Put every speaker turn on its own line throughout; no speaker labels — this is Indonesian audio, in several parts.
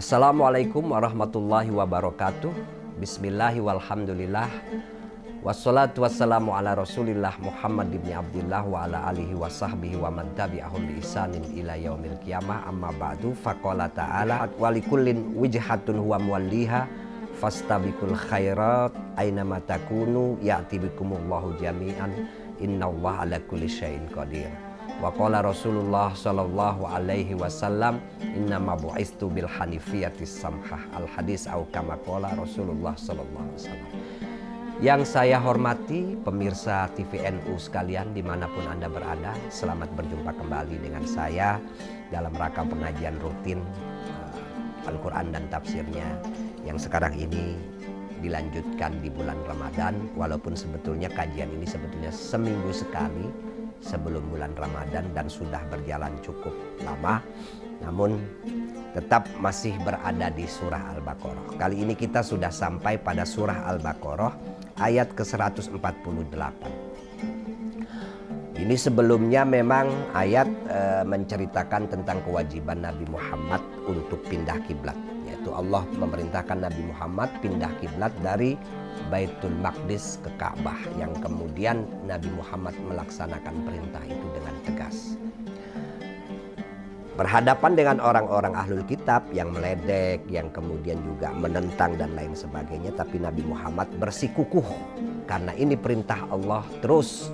Assalamualaikum warahmatullahi wabarakatuh. Bismillahi walhamdulillah. Wassalatu wassalamu ala rasulillah Muhammad ibn Abdillah wa ala alihi wa sahbihi wa man tabi'ahum bi ihsanin ila yaumil qiyamah. Amma ba'du, faqala ta'ala wa likullin wijhatun huwa muwalliha fastabiqul khairat aynama takunu ya'ti bikumullahu jami'an innallaha ala kulli syai'in qadir. Wa qala Rasulullah sallallahu alaihi wasallam innama bu'istu bil hanifiyatis samhah. Al hadis au kama qala Rasulullah sallallahu alaihi wasallam. Yang saya hormati pemirsa TVNU sekalian dimanapun Anda berada, selamat berjumpa kembali dengan saya dalam rangka pengajian rutin Al-Quran dan tafsirnya yang sekarang ini dilanjutkan di bulan Ramadan, walaupun sebetulnya kajian ini sebetulnya seminggu sekali sebelum bulan Ramadan dan sudah berjalan cukup lama, namun tetap masih berada di surah Al-Baqarah. Kali ini kita sudah sampai pada surah Al-Baqarah ayat ke-148. Ini sebelumnya memang ayat menceritakan tentang kewajiban Nabi Muhammad untuk pindah kiblat, yaitu Allah memerintahkan Nabi Muhammad pindah kiblat dari Baitul Maqdis ke Ka'bah, yang kemudian Nabi Muhammad melaksanakan perintah itu dengan tegas. Berhadapan dengan orang-orang ahlul kitab yang meledek, yang kemudian juga menentang dan lain sebagainya, tapi Nabi Muhammad bersikukuh karena ini perintah Allah, terus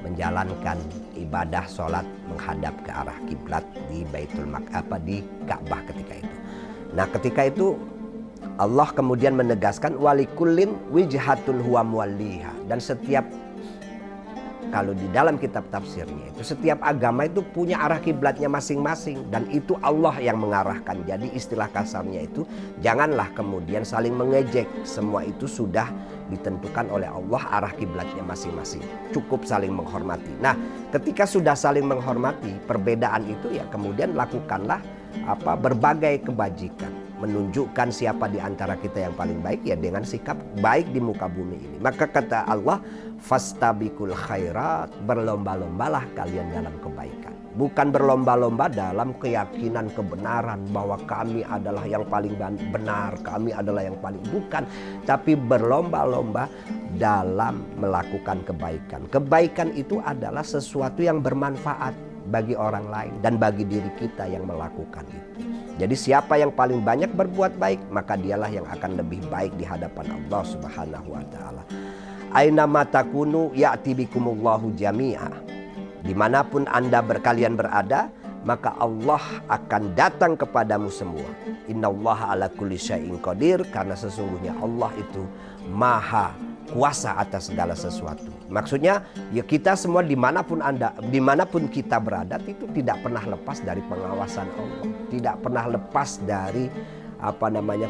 menjalankan ibadah sholat menghadap ke arah kiblat di Baitul Maqdis, di Ka'bah ketika itu. Nah, ketika itu Allah kemudian menegaskan walikullin wijhatun huwa muwalliha, dan setiap, kalau di dalam kitab tafsirnya itu setiap agama itu punya arah kiblatnya masing-masing dan itu Allah yang mengarahkan. Jadi istilah kasarnya itu janganlah kemudian saling mengejek, semua itu sudah ditentukan oleh Allah arah kiblatnya masing-masing. Cukup saling menghormati. Nah, ketika sudah saling menghormati perbedaan itu, ya kemudian lakukanlah berbagai kebajikan, menunjukkan siapa di antara kita yang paling baik, ya dengan sikap baik di muka bumi ini. Maka kata Allah, fastabiqul khairat, berlomba-lombalah kalian dalam kebaikan. Bukan berlomba-lomba dalam keyakinan kebenaran bahwa kami adalah yang paling benar, kami adalah yang paling, bukan, tapi berlomba-lomba dalam melakukan kebaikan. Kebaikan itu adalah sesuatu yang bermanfaat bagi orang lain dan bagi diri kita yang melakukan itu. Jadi siapa yang paling banyak berbuat baik, maka dialah yang akan lebih baik di hadapan Allah Subhanahu wa taala. Aina matakunu ya'ti bikumullahu jami'a. Dimanapun Anda kalian berada, maka Allah akan datang kepadamu semua. Innallaha ala kulli syai'in qadir, karena sesungguhnya Allah itu maha kuasa atas segala sesuatu. Maksudnya ya kita semua dimanapun kita berada itu tidak pernah lepas dari pengawasan Allah, tidak pernah lepas dari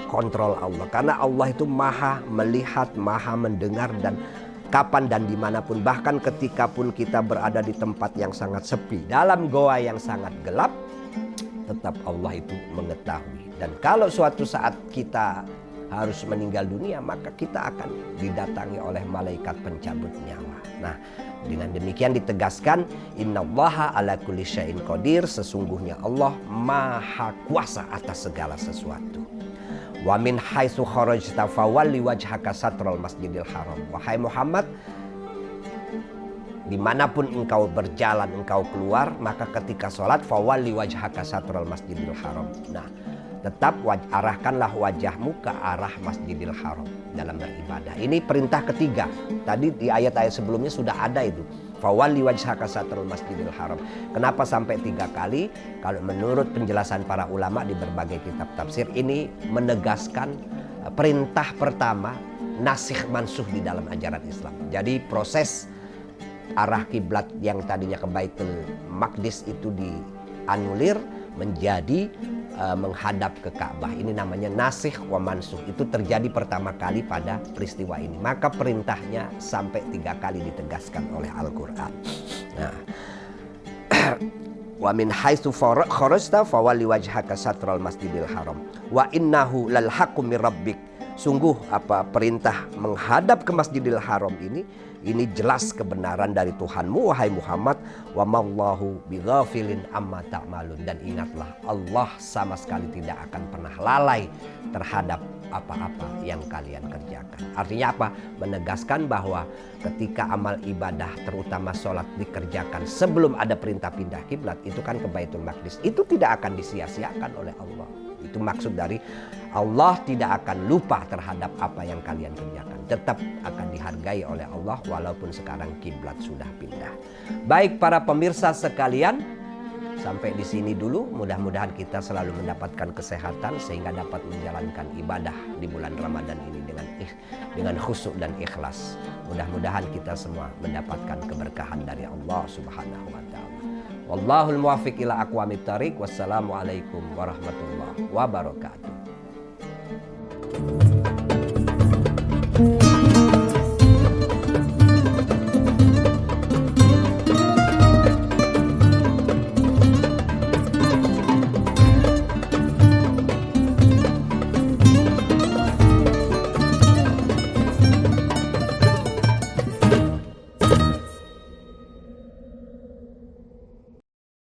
kontrol Allah, karena Allah itu maha melihat, maha mendengar, dan kapan dan dimanapun, bahkan ketika pun kita berada di tempat yang sangat sepi, dalam goa yang sangat gelap, tetap Allah itu mengetahui. Dan kalau suatu saat kita harus meninggal dunia, maka kita akan didatangi oleh malaikat pencabut nyawa. Nah, dengan demikian ditegaskan innallaha ala kulli syai'in qadir, sesungguhnya Allah maha kuasa atas segala sesuatu. Wa min haitsu kharajta fawalli wajhaka satral masjidil haram. Wahai Muhammad, dimanapun engkau berjalan, engkau keluar, maka ketika sholat fawalli wajhaka satral masjidil haram. Nah, tetap arahkanlah wajahmu ke arah Masjidil Haram dalam beribadah. Ini perintah ketiga. Tadi di ayat-ayat sebelumnya sudah ada itu. Fawalli wajhaka satrul Masjidil Haram. Kenapa sampai 3 kali? Kalau menurut penjelasan para ulama di berbagai kitab tafsir, ini menegaskan perintah pertama nasikh mansuh di dalam ajaran Islam. Jadi proses arah kiblat yang tadinya ke Baitul Maqdis itu dianulir menjadi menghadap ke Ka'bah. Ini namanya nasikh wa mansuh. Itu terjadi pertama kali pada peristiwa ini. Maka perintahnya sampai 3 kali ditegaskan oleh Al-Quran. Nah, wa min haitsu kharajta fawalli wajhaka satral masjidil haram wa innahu lal haqqu mir rabbik. Sungguh perintah menghadap ke Masjidil Haram ini jelas kebenaran dari Tuhanmu wahai Muhammad. Wa mallahu bighafilin amma ta'malun. Dan ingatlah, Allah sama sekali tidak akan pernah lalai terhadap apa-apa yang kalian kerjakan. Artinya apa? Menegaskan bahwa ketika amal ibadah terutama sholat dikerjakan sebelum ada perintah pindah kiblat, itu kan ke Baitul Maqdis, itu tidak akan disia-siakan oleh Allah. Itu maksud dari Allah tidak akan lupa terhadap apa yang kalian kerjakan. Tetap akan dihargai oleh Allah walaupun sekarang kiblat sudah pindah. Baik para pemirsa sekalian, sampai di sini dulu. Mudah-mudahan kita selalu mendapatkan kesehatan sehingga dapat menjalankan ibadah di bulan Ramadan ini dengan khusyuk dan ikhlas. Mudah-mudahan kita semua mendapatkan keberkahan dari Allah Subhanahu wa taala. Wallahul muwaffiq ila aqwamit thariq. Wassalamualaikum warahmatullahi wabarakatuh.